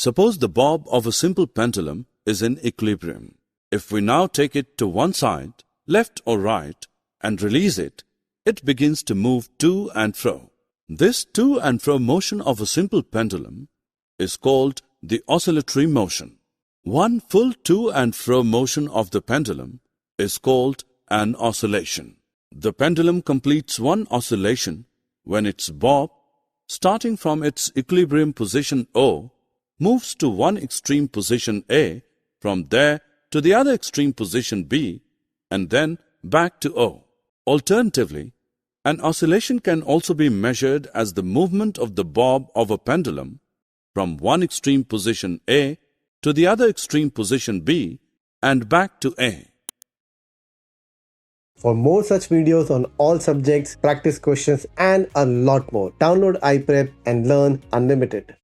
Suppose the bob of a simple pendulum is in equilibrium. If we now take it to one side, left or right, and release it, it begins to move to and fro. This to and fro motion of a simple pendulum is called the oscillatory motion. One full to and fro motion of the pendulum is called an oscillation. The pendulum completes one oscillation when its bob, starting from its equilibrium position O, moves to one extreme position A, from there to the other extreme position B, and then back to O. Alternatively, an oscillation can also be measured as the movement of the bob of a pendulum from one extreme position A to the other extreme position B and back to A. For more such videos on all subjects, practice questions and a lot more, download iPrep and learn unlimited.